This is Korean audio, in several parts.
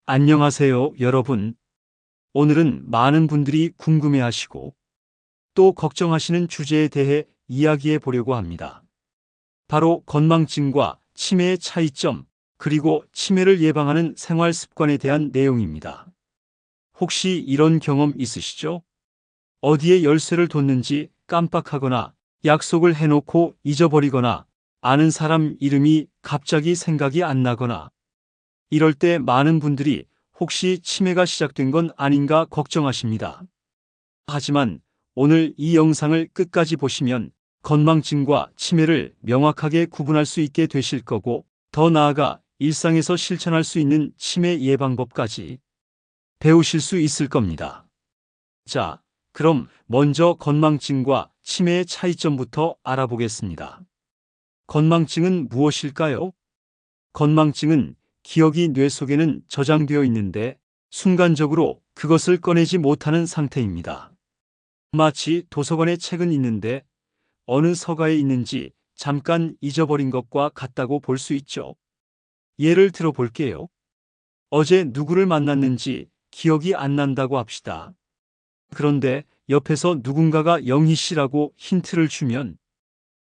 안녕하세요, 여러분. 오늘은 많은 분들이 궁금해하시고 또 걱정하시는 주제에 대해 이야기해 보려고 합니다. 바로 건망증과 치매의 차이점, 그리고 치매를 예방하는 생활 습관에 대한 내용입니다. 혹시 이런 경험 있으시죠? 어디에 열쇠를 뒀는지 깜빡하거나 약속을 해놓고 잊어버리거나 아는 사람 이름이 갑자기 생각이 안 나거나 이럴 때 많은 분들이 혹시 치매가 시작된 건 아닌가 걱정하십니다. 하지만 오늘 이 영상을 끝까지 보시면 건망증과 치매를 명확하게 구분할 수 있게 되실 거고, 더 나아가 일상에서 실천할 수 있는 치매 예방법까지 배우실 수 있을 겁니다. 자, 그럼 먼저 건망증과 치매의 차이점부터 알아보겠습니다. 건망증은 무엇일까요? 건망증은 기억이 뇌 속에는 저장되어 있는데 순간적으로 그것을 꺼내지 못하는 상태입니다. 마치 도서관에 책은 있는데 어느 서가에 있는지 잠깐 잊어버린 것과 같다고 볼 수 있죠. 예를 들어 볼게요. 어제 누구를 만났는지 기억이 안 난다고 합시다. 그런데 옆에서 누군가가 영희 씨라고 힌트를 주면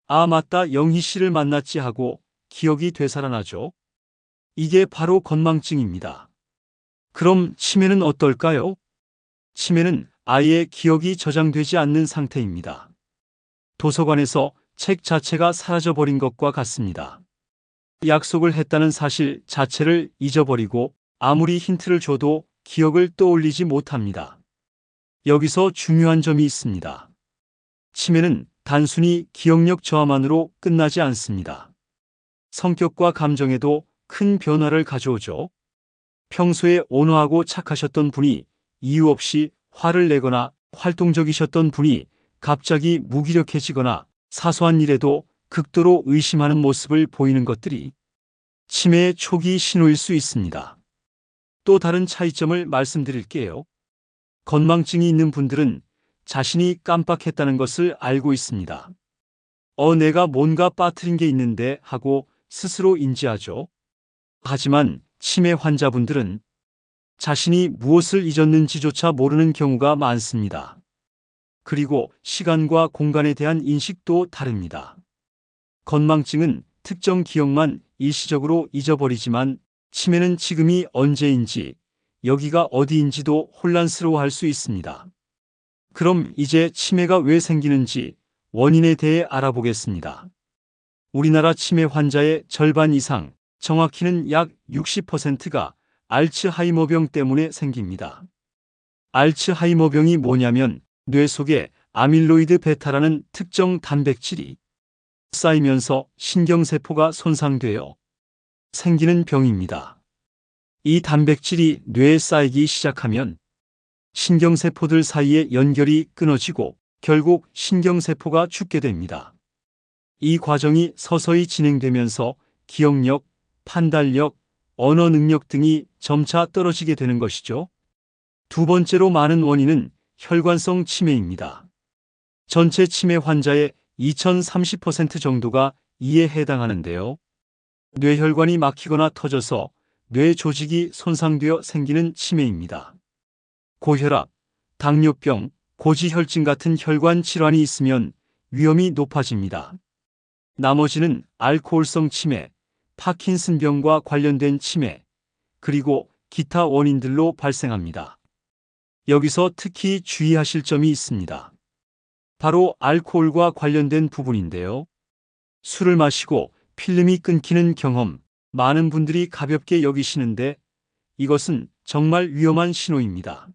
아, 맞다, 영희 씨를 만났지 하고 기억이 되살아나죠. 이게 바로 건망증입니다. 그럼 치매는 어떨까요? 치매는 아예 기억이 저장되지 않는 상태입니다. 도서관에서 책 자체가 사라져버린 것과 같습니다. 약속을 했다는 사실 자체를 잊어버리고 아무리 힌트를 줘도 기억을 떠올리지 못합니다. 여기서 중요한 점이 있습니다. 치매는 단순히 기억력 저하만으로 끝나지 않습니다. 성격과 감정에도 큰 변화를 가져오죠. 평소에 온화하고 착하셨던 분이 이유 없이 화를 내거나 활동적이셨던 분이 갑자기 무기력해지거나 사소한 일에도 극도로 의심하는 모습을 보이는 것들이 치매의 초기 신호일 수 있습니다. 또 다른 차이점을 말씀드릴게요. 건망증이 있는 분들은 자신이 깜빡했다는 것을 알고 있습니다. 내가 뭔가 빠뜨린 게 있는데 하고 스스로 인지하죠. 하지만 치매 환자분들은 자신이 무엇을 잊었는지조차 모르는 경우가 많습니다. 그리고 시간과 공간에 대한 인식도 다릅니다. 건망증은 특정 기억만 일시적으로 잊어버리지만 치매는 지금이 언제인지, 여기가 어디인지도 혼란스러워할 수 있습니다. 그럼 이제 치매가 왜 생기는지 원인에 대해 알아보겠습니다. 우리나라 치매 환자의 절반 이상, 정확히는 약 60%가 알츠하이머병 때문에 생깁니다. 알츠하이머병이 뭐냐면 뇌 속에 아밀로이드 베타라는 특정 단백질이 쌓이면서 신경세포가 손상되어 생기는 병입니다. 이 단백질이 뇌에 쌓이기 시작하면 신경세포들 사이의 연결이 끊어지고 결국 신경세포가 죽게 됩니다. 이 과정이 서서히 진행되면서 기억력, 판단력, 언어 능력 등이 점차 떨어지게 되는 것이죠. 두 번째로 많은 원인은 혈관성 치매입니다. 전체 치매 환자의 2030% 정도가 이에 해당하는데요. 뇌혈관이 막히거나 터져서 뇌 조직이 손상되어 생기는 치매입니다. 고혈압, 당뇨병, 고지혈증 같은 혈관 질환이 있으면 위험이 높아집니다. 나머지는 알코올성 치매, 파킨슨병과 관련된 치매, 그리고 기타 원인들로 발생합니다. 여기서 특히 주의하실 점이 있습니다. 바로 알코올과 관련된 부분인데요. 술을 마시고 필름이 끊기는 경험, 많은 분들이 가볍게 여기시는데 이것은 정말 위험한 신호입니다.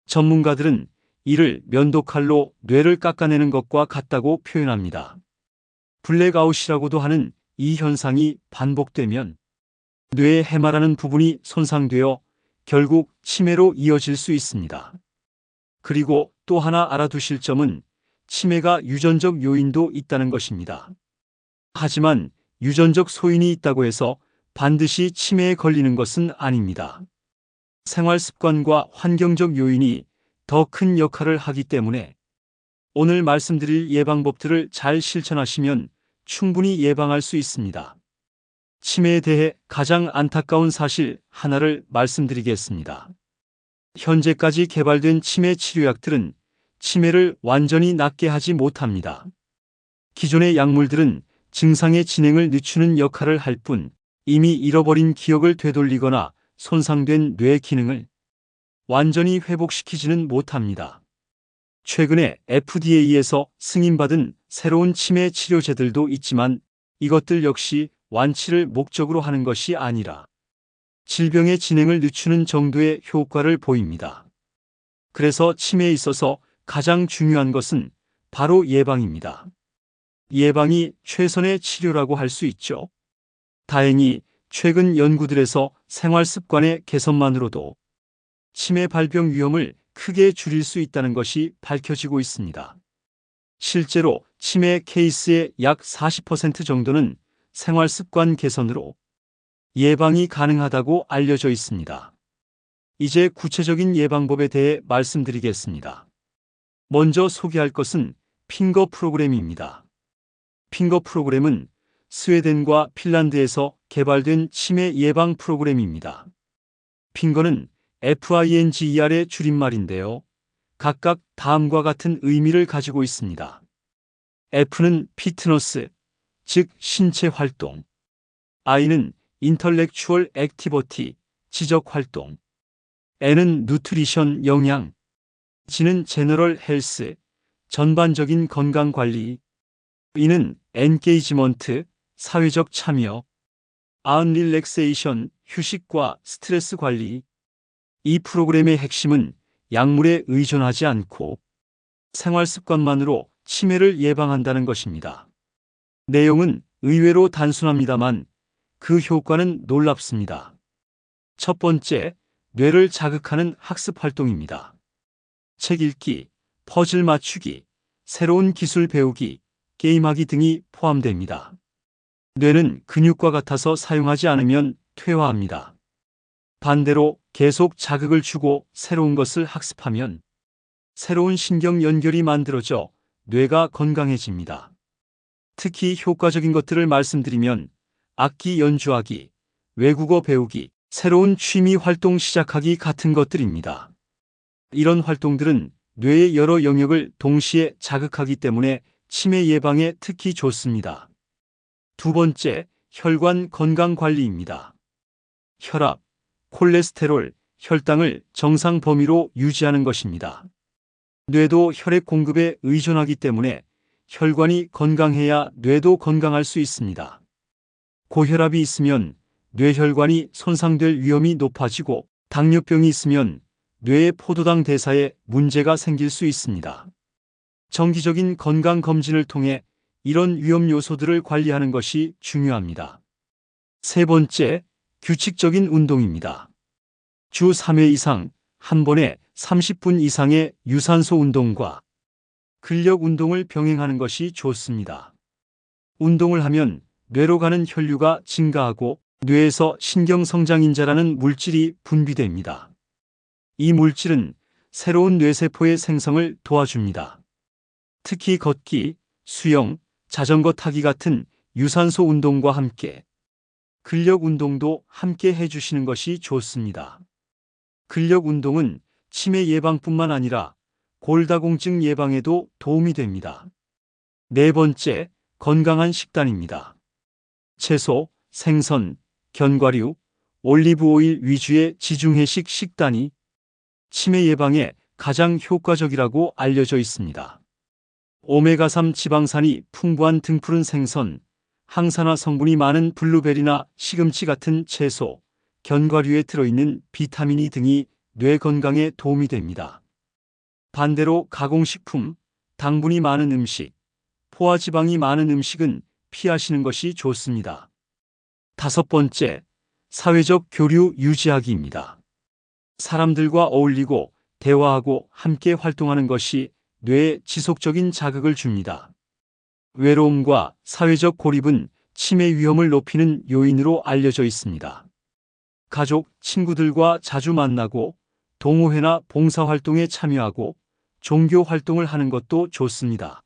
전문가들은 이를 면도칼로 뇌를 깎아내는 것과 같다고 표현합니다. 블랙아웃이라고도 하는 이 현상이 반복되면 뇌의 해마라는 부분이 손상되어 결국 치매로 이어질 수 있습니다. 그리고 또 하나 알아두실 점은 치매가 유전적 요인도 있다는 것입니다. 하지만 유전적 소인이 있다고 해서 반드시 치매에 걸리는 것은 아닙니다. 생활 습관과 환경적 요인이 더 큰 역할을 하기 때문에 오늘 말씀드릴 예방법들을 잘 실천하시면 충분히 예방할 수 있습니다. 치매에 대해 가장 안타까운 사실 하나를 말씀드리겠습니다. 현재까지 개발된 치매 치료약들은 치매를 완전히 낫게 하지 못합니다. 기존의 약물들은 증상의 진행을 늦추는 역할을 할 뿐 이미 잃어버린 기억을 되돌리거나 손상된 뇌 기능을 완전히 회복시키지는 못합니다. 최근에 FDA에서 승인받은 새로운 치매 치료제들도 있지만 이것들 역시 완치를 목적으로 하는 것이 아니라 질병의 진행을 늦추는 정도의 효과를 보입니다. 그래서 치매에 있어서 가장 중요한 것은 바로 예방입니다. 예방이 최선의 치료라고 할 수 있죠. 다행히 최근 연구들에서 생활 습관의 개선만으로도 치매 발병 위험을 크게 줄일 수 있다는 것이 밝혀지고 있습니다. 실제로 치매 케이스의 약 40% 정도는 생활 습관 개선으로 예방이 가능하다고 알려져 있습니다. 이제 구체적인 예방법에 대해 말씀드리겠습니다. 먼저 소개할 것은 핑거 프로그램입니다. 핑거 프로그램은 스웨덴과 핀란드에서 개발된 치매 예방 프로그램입니다. 핑거는 FINGER의 줄임말인데요. 각각 다음과 같은 의미를 가지고 있습니다. F는 피트너스, 즉 신체 활동. I는 인터렉추얼 액티버티, 지적 활동. N은 누트리션 영양. G는 제너럴 헬스, 전반적인 건강 관리. E는 엔게이지먼트, 사회적 참여. R은 릴렉세이션, 휴식과 스트레스 관리. 이 프로그램의 핵심은 약물에 의존하지 않고 생활 습관만으로 치매를 예방한다는 것입니다. 내용은 의외로 단순합니다만 그 효과는 놀랍습니다. 첫 번째, 뇌를 자극하는 학습 활동입니다. 책 읽기, 퍼즐 맞추기, 새로운 기술 배우기, 게임하기 등이 포함됩니다. 뇌는 근육과 같아서 사용하지 않으면 퇴화합니다. 반대로 계속 자극을 주고 새로운 것을 학습하면 새로운 신경 연결이 만들어져 뇌가 건강해집니다. 특히 효과적인 것들을 말씀드리면 악기 연주하기, 외국어 배우기, 새로운 취미 활동 시작하기 같은 것들입니다. 이런 활동들은 뇌의 여러 영역을 동시에 자극하기 때문에 치매 예방에 특히 좋습니다. 두 번째, 혈관 건강 관리입니다. 혈압, 콜레스테롤, 혈당을 정상 범위로 유지하는 것입니다. 뇌도 혈액 공급에 의존하기 때문에 혈관이 건강해야 뇌도 건강할 수 있습니다. 고혈압이 있으면 뇌혈관이 손상될 위험이 높아지고 당뇨병이 있으면 뇌의 포도당 대사에 문제가 생길 수 있습니다. 정기적인 건강 검진을 통해 이런 위험 요소들을 관리하는 것이 중요합니다. 세 번째, 규칙적인 운동입니다. 주 3회 이상 한 번에 30분 이상의 유산소 운동과 근력 운동을 병행하는 것이 좋습니다. 운동을 하면 뇌로 가는 혈류가 증가하고 뇌에서 신경성장인자라는 물질이 분비됩니다. 이 물질은 새로운 뇌세포의 생성을 도와줍니다. 특히 걷기, 수영, 자전거 타기 같은 유산소 운동과 함께 근력 운동도 함께 해주시는 것이 좋습니다. 근력 운동은 치매 예방뿐만 아니라 골다공증 예방에도 도움이 됩니다. 네 번째, 건강한 식단입니다. 채소, 생선, 견과류, 올리브 오일 위주의 지중해식 식단이 치매 예방에 가장 효과적이라고 알려져 있습니다. 오메가3 지방산이 풍부한 등푸른 생선, 항산화 성분이 많은 블루베리나 시금치 같은 채소, 견과류에 들어있는 비타민 E 등이 뇌 건강에 도움이 됩니다. 반대로 가공식품, 당분이 많은 음식, 포화지방이 많은 음식은 피하시는 것이 좋습니다. 다섯 번째, 사회적 교류 유지하기입니다. 사람들과 어울리고 대화하고 함께 활동하는 것이 뇌에 지속적인 자극을 줍니다. 외로움과 사회적 고립은 치매 위험을 높이는 요인으로 알려져 있습니다. 가족, 친구들과 자주 만나고 동호회나 봉사활동에 참여하고 종교 활동을 하는 것도 좋습니다.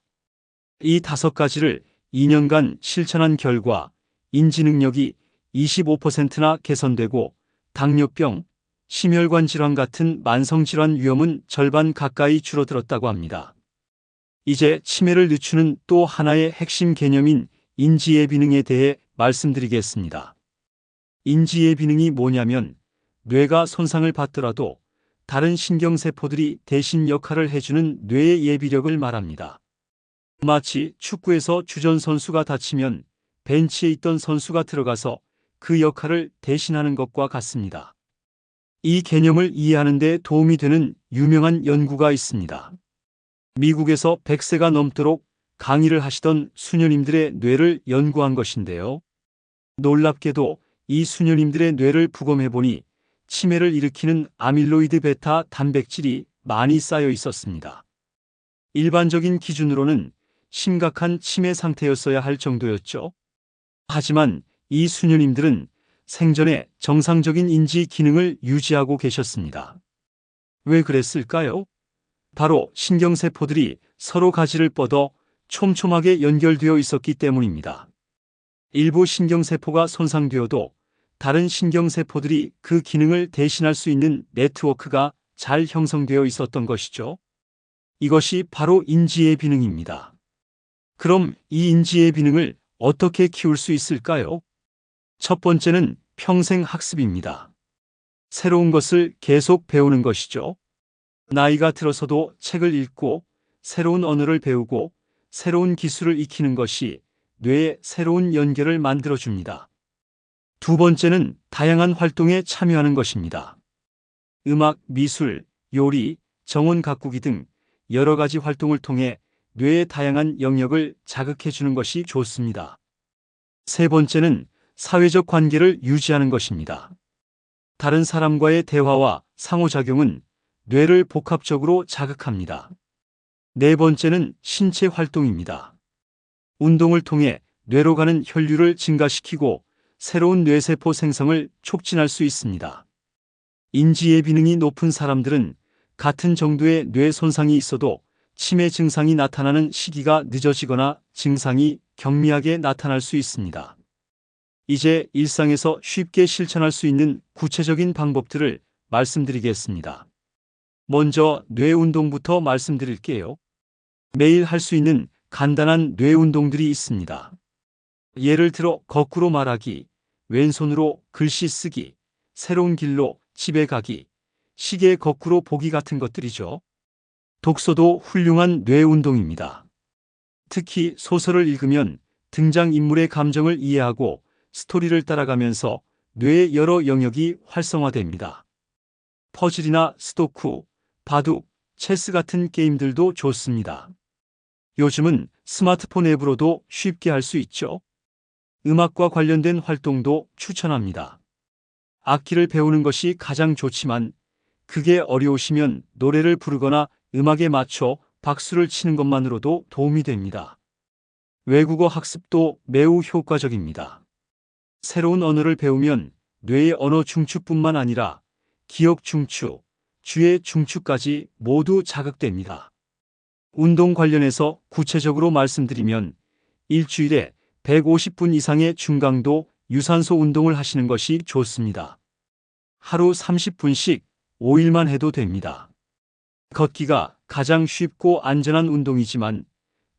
이 5가지를 2년간 실천한 결과 인지 능력이 25%나 개선되고 당뇨병, 심혈관 질환 같은 만성질환 위험은 절반 가까이 줄어들었다고 합니다. 이제 치매를 늦추는 또 하나의 핵심 개념인 인지예비능에 대해 말씀드리겠습니다. 인지예비능이 뭐냐면 뇌가 손상을 받더라도 다른 신경세포들이 대신 역할을 해주는 뇌의 예비력을 말합니다. 마치 축구에서 주전 선수가 다치면 벤치에 있던 선수가 들어가서 그 역할을 대신하는 것과 같습니다. 이 개념을 이해하는 데 도움이 되는 유명한 연구가 있습니다. 미국에서 100세가 넘도록 강의를 하시던 수녀님들의 뇌를 연구한 것인데요. 놀랍게도 이 수녀님들의 뇌를 부검해보니 치매를 일으키는 아밀로이드 베타 단백질이 많이 쌓여 있었습니다. 일반적인 기준으로는 심각한 치매 상태였어야 할 정도였죠. 하지만 이 수녀님들은 생전에 정상적인 인지 기능을 유지하고 계셨습니다. 왜 그랬을까요? 바로 신경세포들이 서로 가지를 뻗어 촘촘하게 연결되어 있었기 때문입니다. 일부 신경세포가 손상되어도 다른 신경세포들이 그 기능을 대신할 수 있는 네트워크가 잘 형성되어 있었던 것이죠. 이것이 바로 인지의 비능입니다. 그럼 이 인지의 비능을 어떻게 키울 수 있을까요? 첫 번째는 평생 학습입니다. 새로운 것을 계속 배우는 것이죠. 나이가 들어서도 책을 읽고 새로운 언어를 배우고 새로운 기술을 익히는 것이 뇌에 새로운 연결을 만들어줍니다. 두 번째는 다양한 활동에 참여하는 것입니다. 음악, 미술, 요리, 정원 가꾸기 등 여러 가지 활동을 통해 뇌의 다양한 영역을 자극해주는 것이 좋습니다. 세 번째는 사회적 관계를 유지하는 것입니다. 다른 사람과의 대화와 상호작용은 뇌를 복합적으로 자극합니다. 네 번째는 신체 활동입니다. 운동을 통해 뇌로 가는 혈류를 증가시키고 새로운 뇌세포 생성을 촉진할 수 있습니다. 인지의 비능이 높은 사람들은 같은 정도의 뇌 손상이 있어도 치매 증상이 나타나는 시기가 늦어지거나 증상이 경미하게 나타날 수 있습니다. 이제 일상에서 쉽게 실천할 수 있는 구체적인 방법들을 말씀드리겠습니다. 먼저 뇌 운동부터 말씀드릴게요. 매일 할 수 있는 간단한 뇌 운동들이 있습니다. 예를 들어 거꾸로 말하기, 왼손으로 글씨 쓰기, 새로운 길로 집에 가기, 시계 거꾸로 보기 같은 것들이죠. 독서도 훌륭한 뇌 운동입니다. 특히 소설을 읽으면 등장인물의 감정을 이해하고 스토리를 따라가면서 뇌의 여러 영역이 활성화됩니다. 퍼즐이나 스도쿠, 바둑, 체스 같은 게임들도 좋습니다. 요즘은 스마트폰 앱으로도 쉽게 할 수 있죠. 음악과 관련된 활동도 추천합니다. 악기를 배우는 것이 가장 좋지만 그게 어려우시면 노래를 부르거나 음악에 맞춰 박수를 치는 것만으로도 도움이 됩니다. 외국어 학습도 매우 효과적입니다. 새로운 언어를 배우면 뇌의 언어 중추뿐만 아니라 기억 중추, 주의 중추까지 모두 자극됩니다. 운동 관련해서 구체적으로 말씀드리면 일주일에 150분 이상의 중강도 유산소 운동을 하시는 것이 좋습니다. 하루 30분씩 5일만 해도 됩니다. 걷기가 가장 쉽고 안전한 운동이지만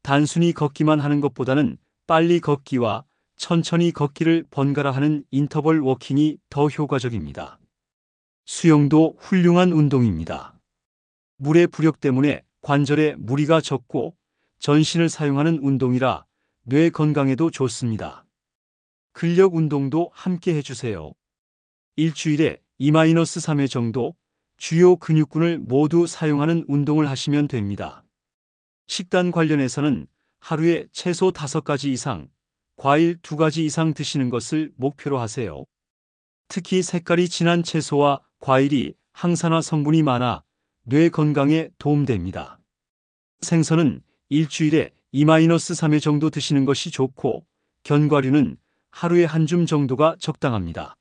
단순히 걷기만 하는 것보다는 빨리 걷기와 천천히 걷기를 번갈아 하는 인터벌 워킹이 더 효과적입니다. 수영도 훌륭한 운동입니다. 물의 부력 때문에 관절에 무리가 적고 전신을 사용하는 운동이라 뇌 건강에도 좋습니다. 근력 운동도 함께 해주세요. 일주일에 2-3회 정도 주요 근육군을 모두 사용하는 운동을 하시면 됩니다. 식단 관련해서는 하루에 채소 5가지 이상, 과일 2가지 이상 드시는 것을 목표로 하세요. 특히 색깔이 진한 채소와 과일이 항산화 성분이 많아 뇌 건강에 도움됩니다. 생선은 일주일에 2-3회 정도 드시는 것이 좋고 견과류는 하루에 한 줌 정도가 적당합니다.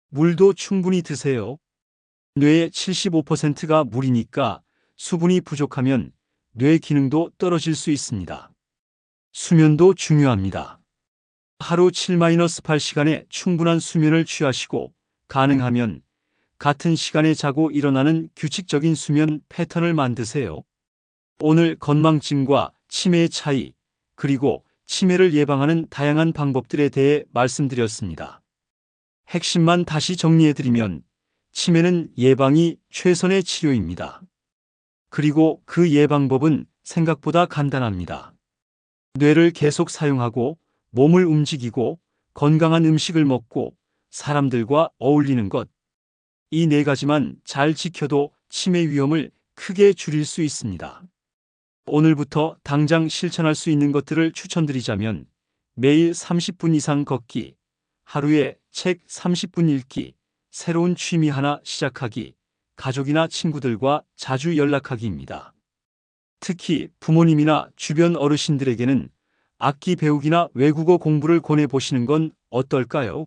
물도 충분히 드세요. 뇌의 75%가 물이니까 수분이 부족하면 뇌 기능도 떨어질 수 있습니다. 수면도 중요합니다. 하루 7-8시간의 충분한 수면을 취하시고 가능하면 같은 시간에 자고 일어나는 규칙적인 수면 패턴을 만드세요. 오늘 건망증과 치매의 차이, 그리고 치매를 예방하는 다양한 방법들에 대해 말씀드렸습니다. 핵심만 다시 정리해드리면 치매는 예방이 최선의 치료입니다. 그리고 그 예방법은 생각보다 간단합니다. 뇌를 계속 사용하고 몸을 움직이고 건강한 음식을 먹고 사람들과 어울리는 것. 이 네 가지만 잘 지켜도 치매 위험을 크게 줄일 수 있습니다. 오늘부터 당장 실천할 수 있는 것들을 추천드리자면 매일 30분 이상 걷기, 하루에 책 30분 읽기, 새로운 취미 하나 시작하기, 가족이나 친구들과 자주 연락하기입니다. 특히 부모님이나 주변 어르신들에게는 악기 배우기나 외국어 공부를 권해보시는 건 어떨까요?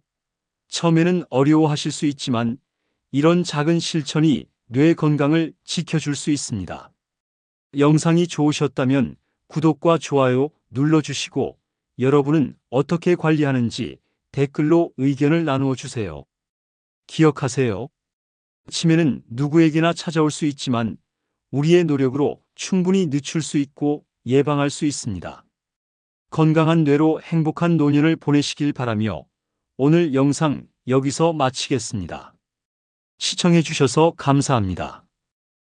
처음에는 어려워하실 수 있지만 이런 작은 실천이 뇌 건강을 지켜줄 수 있습니다. 영상이 좋으셨다면 구독과 좋아요 눌러주시고 여러분은 어떻게 관리하는지 댓글로 의견을 나누어 주세요. 기억하세요. 치매는 누구에게나 찾아올 수 있지만 우리의 노력으로 충분히 늦출 수 있고 예방할 수 있습니다. 건강한 뇌로 행복한 노년을 보내시길 바라며 오늘 영상 여기서 마치겠습니다. 시청해 주셔서 감사합니다.